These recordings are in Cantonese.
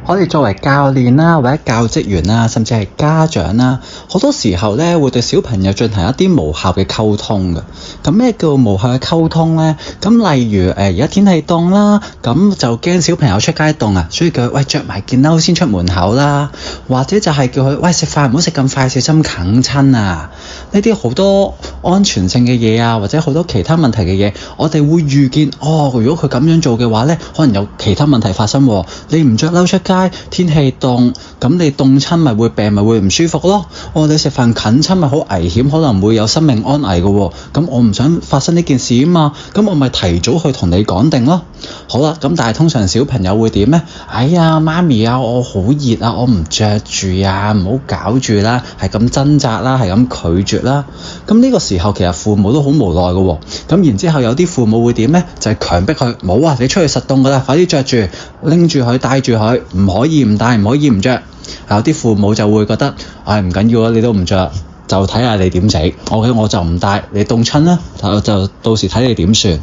我哋作為教練啦，或者教職員啦，甚至係家長啦，好多時候咧會對小朋友進行一啲無效嘅溝通嘅。咁咩叫無效嘅溝通咧？咁例如而家天氣凍啦，咁就驚小朋友出街凍啊，所以叫佢喂着埋件褸先出門口啦。或者就係叫佢喂食飯唔好食咁快，小心啃親啊！呢啲好多安全性嘅嘢啊，或者好多其他問題嘅嘢，我哋會預見如果佢咁樣做嘅話咧，可能有其他問題發生喎。你唔着褸出街，天氣凍，咁你凍親咪會病，咪會唔舒服咯。你食飯近親咪好危險，可能會有生命安危嘅喎。咁我唔想發生呢件事啊嘛，咁我咪提早去同你講定咯。好啦，咁但係通常小朋友會點咧？哎呀，媽咪啊，我好熱啊，我唔着住啊，唔好搞住啦，係咁掙扎啦，係咁拒絕啦。咁呢個時候其實父母都好無奈嘅喎。咁然之後有啲父母會點咧？就係強迫佢，冇啊，你出去實凍㗎啦，快啲着住，拎住佢，帶住佢，唔可以唔帶，唔可以唔着。有啲父母就會覺得，唔緊要啊，你都唔着，就睇下你點死。我就唔帶，你凍親啦，就到時睇你點算。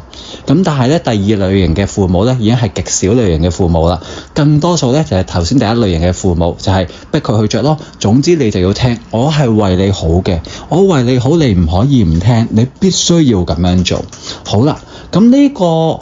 咁但係咧，第二類型嘅父母咧，已經係極少類型嘅父母啦。更多數咧就係頭先第一類型嘅父母，就係逼佢去着咯。總之你就要聽，我係為你好嘅，我為你好，你唔可以唔聽，你必須要咁樣做。好啦，咁呢個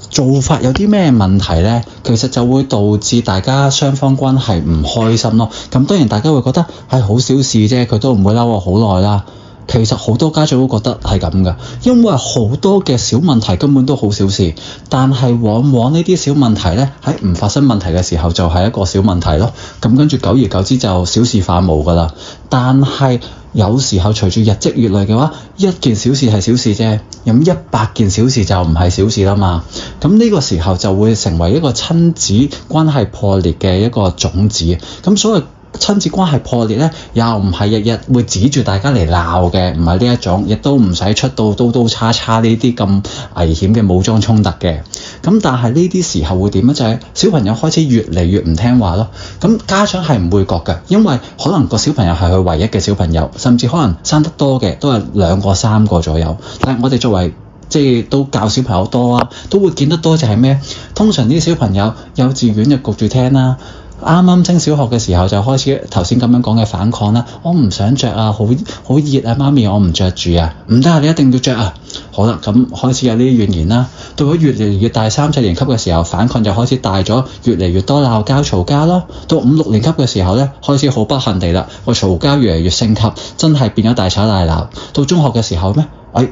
做法有啲咩問題呢？其實就會導致大家雙方關係唔開心咯。咁當然大家會覺得係好小事啫，佢都唔會嬲我好耐啦。其實好多家長都覺得係咁噶，因為好多嘅小問題根本都好小事，但係往往呢啲小問題呢，喺唔發生問題嘅時候就係一個小問題咯。咁跟住久而久之就小事化無噶啦。但係有時候隨住日積月累嘅話，一件小事係小事啫，咁100件小事就唔係小事啦嘛。咁呢個時候就會成為一個親子關係破裂嘅一個種子。咁所謂親子關係破裂咧，又唔係日日會指住大家嚟鬧嘅，唔係呢一種，亦都唔使出到刀刀叉叉呢啲咁危險嘅武裝衝突嘅。咁但係呢啲時候會點咧？就係小朋友開始越嚟越唔聽話咯。咁家長係唔會覺嘅，因為可能個小朋友係佢唯一嘅小朋友，甚至可能生得多嘅都係2個3個左右。但係我哋作為都教小朋友多啊，都會見得多就係咩？通常啲小朋友幼稚園就焗住聽啦。啱啱升小學嘅時候就開始頭先咁樣講嘅反抗啦，我唔想着啊，好熱啊，媽咪我唔着住啊，唔得啊，你一定要着啊。好啦，咁開始有呢啲怨言啦。到咗越嚟越大3、4年級嘅時候，反抗就開始大咗，越嚟越多鬧交嘈交咯。到5、6年級嘅時候咧，開始好不幸地啦，個嘈交越嚟越升級，真係變咗大吵大鬧。到中學嘅時候咩？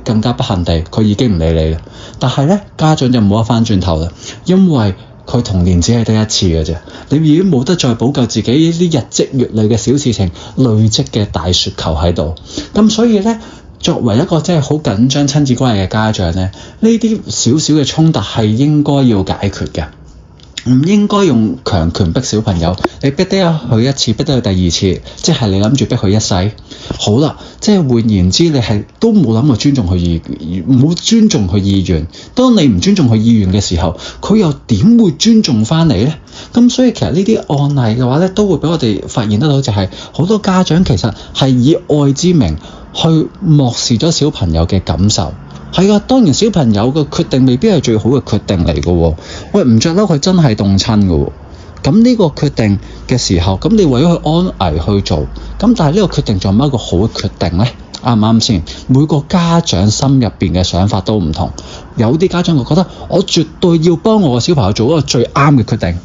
更加不幸地，佢已經唔理你啦。但係咧，家長就冇得翻轉頭啦，因為佢童年只係得一次嘅啫，你已經冇得再補救自己呢啲日積月累嘅小事情累積嘅大雪球喺度。咁所以咧，作為一個真係好緊張親子關係嘅家長咧，呢啲少少嘅衝突係應該要解決嘅。唔應該用強權逼小朋友，你逼得佢一次，逼得佢第二次，即係你諗住逼佢一世。好啦，即係換言之，你係都冇諗過尊重佢意願，冇尊重佢意願。當你唔尊重佢意願嘅時候，佢又點會尊重翻你呢？咁所以其實呢啲案例嘅話咧，都會俾我哋發現得到，就係好多家長其實係以愛之名去漠視咗小朋友嘅感受。係啊，當然小朋友嘅決定未必係最好嘅決定嚟嘅喎。喂，唔着褸佢真係凍親嘅喎。咁呢個決定嘅時候，咁你為咗佢安危去做，咁但係呢個決定仲有冇一個好嘅決定呢？啱唔啱先？每個家長心入邊嘅想法都唔同。有啲家長會覺得我絕對要幫我個小朋友做一個最啱嘅決定。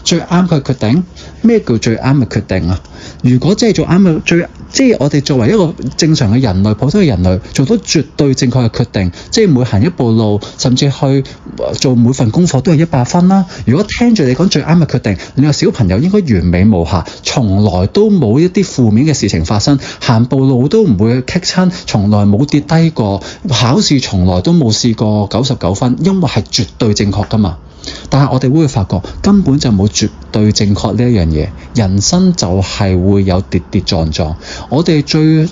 最啱嘅決定？咩叫最啱嘅決定啊？如果真係做啱嘅即係我哋作為一個正常嘅人類，普通嘅人類，做到絕對正確嘅決定，即係每行一步路，甚至去做每份功課都係100分啦。如果聽住你講最啱嘅決定，你個小朋友應該完美無瑕，從來都冇一啲負面嘅事情發生，行步路都唔會棘親，從來冇跌低過，考試從來都冇試過99分，因為係絕對正確㗎嘛。但係我哋會發覺根本就冇絕對正確呢一樣嘢，人生就係會有跌跌撞撞。我哋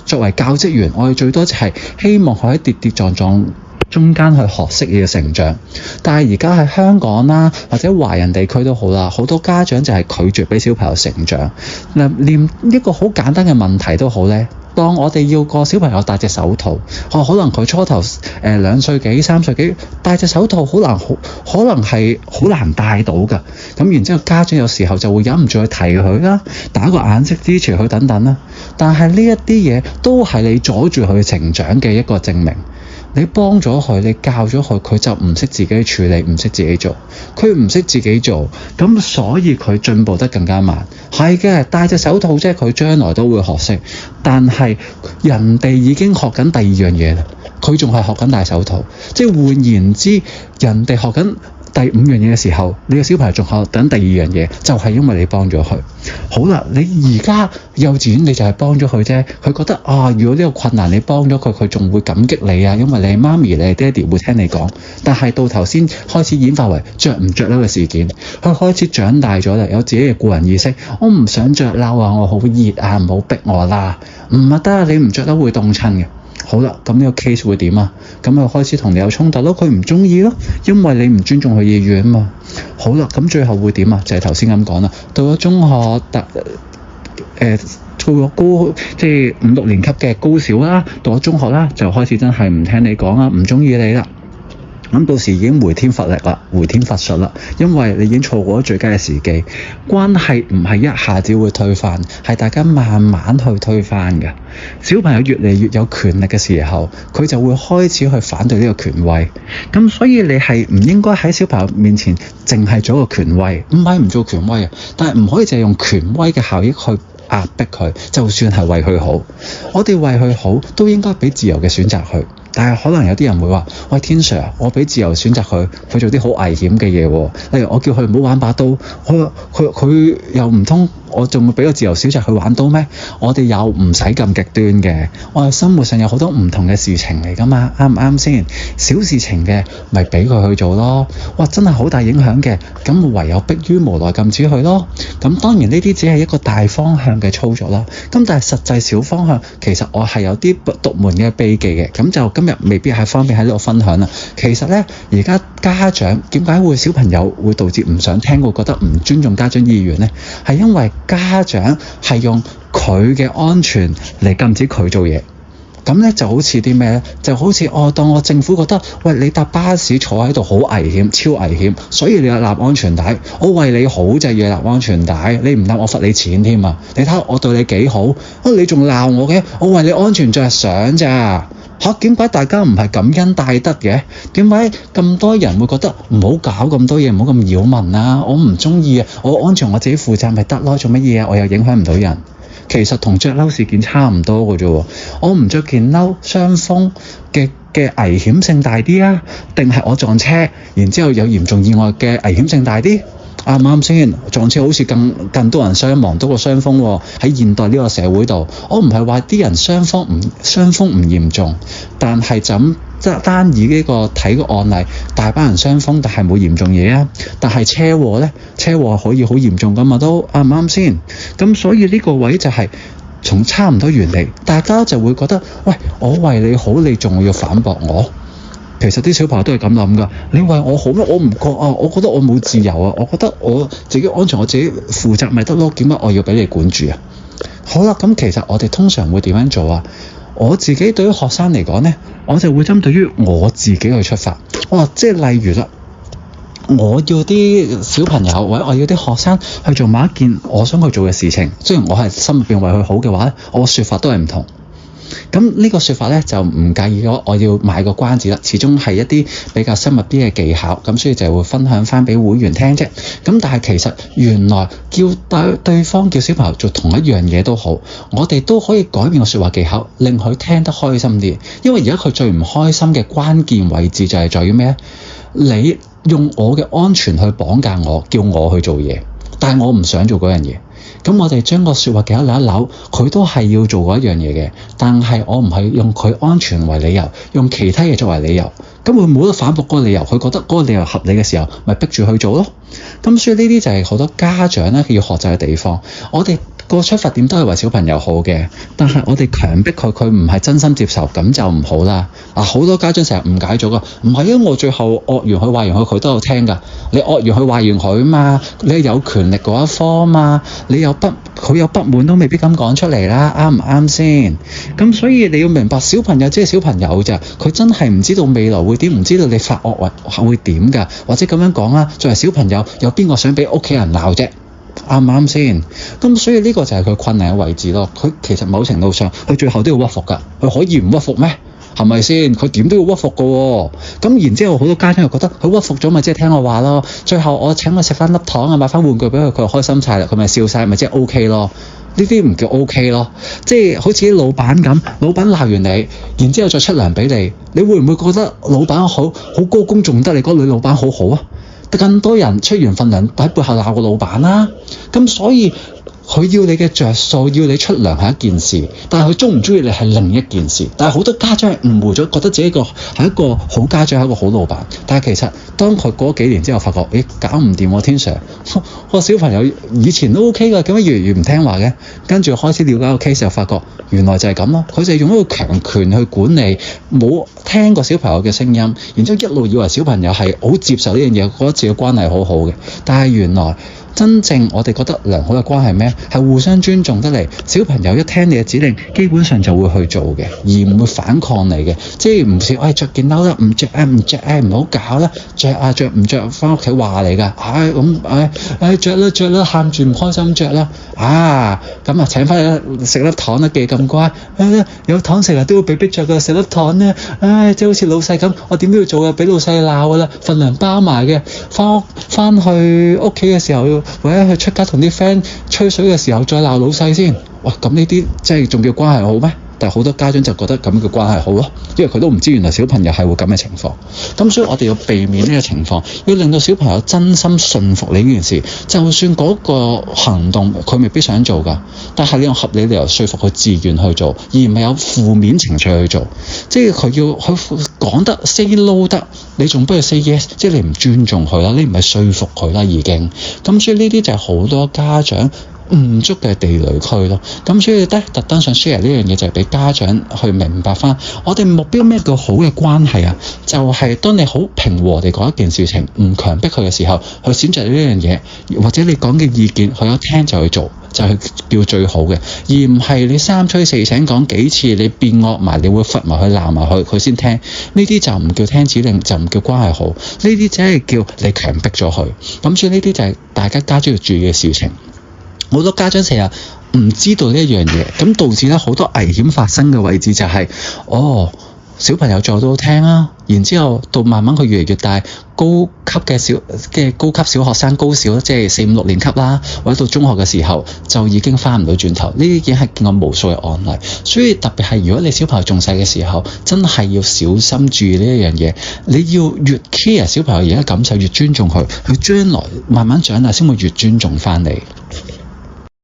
作為教職員，我哋最多就係希望佢喺跌跌撞撞中間去學識嘅成長。但係而家喺香港啦，或者華人地區都好啦，好多家長就係拒絕俾小朋友成長。連一個好簡單嘅問題都好咧，當我哋要個小朋友戴隻手套，可能佢初頭2歲幾3歲幾戴隻手套可能係好難戴到㗎。咁然之後家長有時候就會忍唔住去提佢啦，打個眼色支持佢等等啦。但係呢一啲嘢都係你阻住佢成長嘅一個證明。你幫咗佢，你教咗佢，佢就唔識自己處理，唔識自己做。佢唔識自己做，咁所以佢進步得更加慢。係嘅，戴隻手套啫，佢將來都會學識。但係人哋已經學緊第二樣嘢啦，佢仲係學緊戴手套。即係換言之，人哋學緊第5樣嘢嘅時候，你個小朋友仲學緊第2樣嘢，就係因為你幫咗佢。好啦，你而家幼稚園你就係幫咗佢啫，佢覺得如果呢個困難你幫咗佢，佢仲會感激你啊，因為你係媽咪，你係爹哋會聽你講。但係到頭先開始演化為着唔着褸嘅事件，佢開始長大咗啦，有自己嘅個人意識。我唔想着褸啊，我好熱啊，唔好逼我啦。唔得，你唔着褸會凍親嘅。好啦，咁呢個 case 會點啊？咁佢開始同你有衝突咯，佢唔中意咯，因為你唔尊重佢意願啊嘛。好啦，咁最後會點啊？就係頭先咁講啦。到咗中學，到咗高，即係5、6年級嘅高小啦，到咗中學啦，就開始真係唔聽你講啦，唔中意你啦。咁到時已經回天乏力啦，回天乏術啦，因為你已經錯過咗最佳嘅時機。關係唔係一下子會推翻，係大家慢慢去推翻嘅。小朋友越嚟越有權力嘅時候，佢就會開始去反對呢個權威。咁所以你係唔應該喺小朋友面前淨係做一個權威，唔係唔做權威啊，但係唔可以淨係用權威嘅效益去壓迫佢，就算係為佢好，我哋為佢好都應該俾自由嘅選擇佢。但係可能有啲人會話：喂，天 Sir，我俾自由選擇佢做啲好危險嘅嘢喎。例如我叫佢唔好玩把刀，佢又唔通我仲會俾個自由選擇去玩刀咩？我哋又唔使咁極端嘅。我哋生活上有好多唔同嘅事情嚟㗎嘛，啱唔啱先？小事情嘅咪俾佢去做咯。哇，真係好大影響嘅，咁唯有迫於無奈禁止佢咯。咁當然呢啲只係一個大方向嘅操作啦。咁但係實際小方向其實我係有啲獨門嘅秘技嘅。咁就今日未必係方便喺呢度分享啦。其實呢，而家家長點解會小朋友會導致唔想聽，會覺得唔尊重家長意願呢？係因為家長係用佢嘅安全嚟禁止佢做嘢。咁咧就好似啲咩咧？就好似當我政府覺得，喂，你搭巴士坐喺度好危險，超危險，所以你要立安全帶。我為你好就要立安全帶，你唔立我罰你錢添啊！你睇下我對你幾好，你仲鬧我嘅？我為你安全着想咋嚇？點解大家唔係感恩戴德嘅？點解咁多人會覺得唔好搞咁多嘢，唔好咁擾民啊？我唔中意啊！我安全我自己負責咪得咯？做乜嘢啊？我又影響唔到人。其實同着褸事件差唔多嘅啫喎，我唔着件褸，傷風嘅危險性大啲啊，定係我撞車，然之後有嚴重意外嘅危險性大啲？啱唔啱先？撞車好似更多人傷亡多過傷風喎。喺現代呢個社會度，我唔係話啲人傷風唔嚴重，但係就咁單以呢個睇個案例，大班人傷風但係冇嚴重嘢啊。但係車禍呢？車禍可以好嚴重噶嘛，都啱唔啱先？咁所以呢個位就係從差唔多原理，大家就會覺得，喂，我為你好，你仲要反駁我？其實啲小朋友都係咁諗噶，你為我好咩？我唔覺啊，我覺得我冇自由啊，我覺得我自己安全，我自己負責咪得咯，點解我要俾你管住啊？好啦，咁其實我哋通常會點樣做啊？我自己對於學生嚟講呢，我就會針對於我自己去出發。即係例如啦，我要啲小朋友或者我要啲學生去做某一件我想去做嘅事情，雖然我係心入邊為佢好嘅話咧，我嘅説法都係唔同。咁呢個説法咧就唔介意咗，我要買個關子啦。始終係一啲比較深入啲嘅技巧，咁所以就會分享翻俾會員聽啫。咁但係其實原來叫對方叫小朋友做同一樣嘢都好，我哋都可以改變個説話技巧，令佢聽得開心啲。因為而家佢最唔開心嘅關鍵位置就係在於咩咧？你用我嘅安全去綁架我，叫我去做嘢，但係我唔想做嗰樣嘢。咁我哋將個説話技巧扭一扭，佢都係要做嗰一樣嘢嘅，但係我唔係用佢安全為理由，用其他嘢作為理由，咁佢冇得反駁嗰個理由，佢覺得嗰個理由合理嘅時候，咪逼住去做咯。咁所以呢啲就係好多家長咧要學習嘅地方。我哋個出發點都係為小朋友好嘅，但係我哋強迫佢，佢唔係真心接受，咁就唔好啦。好多家長成日誤解咗㗎，唔係啊，我最後惡完佢話完佢，佢都有聽㗎。你惡完佢話完佢嘛，你係有權力嗰一方嘛，佢有不滿都未必咁講出嚟啦，啱唔啱先？咁所以你要明白，小朋友即係小朋友咋，佢真係唔知道未來會點，唔知道你發惡會點㗎，或者咁樣講啦，作為小朋友，有邊個想俾屋企人鬧啫？啱唔啱先？咁所以呢個就係佢困難嘅位置咯。佢其實某程度上，佢最後都要屈服㗎。佢可以唔屈服咩？係咪先？佢點都要屈服㗎喎。咁然之後，好多家長又覺得佢屈服咗，咪即係聽我話咯。最後我請佢食翻粒糖啊，買翻玩具俾佢，佢開心晒啦，佢咪笑晒，咪即係 OK 咯。呢啲唔叫 OK 咯。即係好似啲老闆咁，老闆鬧完你，然之後再出糧俾你，你會唔會覺得老闆好歌功頌德？你嗰女老闆好好啊？更多人出完份糧喺背後鬧個老闆啦。咁所以佢要你嘅着數，要你出糧係一件事，但係佢鍾唔鍾意你係另一件事。但係好多家長係誤會咗，覺得自己係一個好家長，係一個好老闆。但係其實當佢過咗幾年之後，發覺搞唔掂喎，天 Sir，個小朋友以前都 OK 㗎，點解越嚟越唔聽話嘅？跟住開始了解個 case 就發覺原來就係咁咯。佢就係用一個強權去管理，冇聽過小朋友嘅聲音，然之後一路以為小朋友係好接受呢樣嘢，覺得自己關係好好嘅。但係原來真正我哋覺得良好嘅關係咩？係互相尊重得嚟，小朋友一聽你嘅指令，基本上就會去做嘅，而唔會反抗你嘅。即係唔似着件褸啦，唔着唔好搞啦，着唔着翻屋企話你㗎。着啦，喊住唔開心着啦。咁請翻你食粒糖啦，記咁乖。有糖食都會被逼着㗎，食粒糖咧。即係好似老細咁，我點都要做㗎，俾老細鬧㗎啦，份糧包埋嘅。翻去屋企嘅時候，或者去出街同啲 friend 吹水嘅時候，再鬧老細先。哇！咁呢啲即係仲叫關係好咩？但係好多家長就覺得咁嘅關係好咯，因為佢都唔知原來小朋友係會咁嘅情況。咁所以我哋要避免呢個情況，要令到小朋友真心信服你呢件事。就算嗰個行動佢未必想做㗎，但係你用合理理由說服佢自願去做，而唔係有負面情緒去做。即係佢講得 say no 得，你仲不如 say yes， 即係你唔尊重佢啦，你唔係說服佢啦已經。咁所以呢啲就係好多家長誤觸嘅地雷區咯。咁所以咧，特登想 share 呢樣嘢就係俾家長去明白翻，我哋目標咩叫好嘅關係啊？就係當你好平和地講一件事情，唔強迫佢嘅時候，去選擇呢樣嘢，或者你講嘅意見，佢有聽就去做，就係叫最好嘅，而唔係你三催四請講幾次，你變惡埋，你會罰埋佢鬧埋佢先聽。呢啲就唔叫聽指令，就唔叫關係好。呢啲只係叫你強迫咗佢。咁所以呢啲就係大家家長要注意嘅事情。好多家長成日唔知道呢一樣嘢，咁導致咧好多危險發生嘅位置就係，小朋友做到聽啦，然之後到慢慢佢越嚟越大，高級小學生高小，即係4、5、6年級啦，或者到中學嘅時候就已經翻唔到轉頭。呢啲已經係見過無數嘅案例，所以特別係如果你小朋友仲細嘅時候，真係要小心注意呢一樣嘢。你要越 care 小朋友而家感受，越尊重佢，佢將來慢慢長大先會越尊重翻你。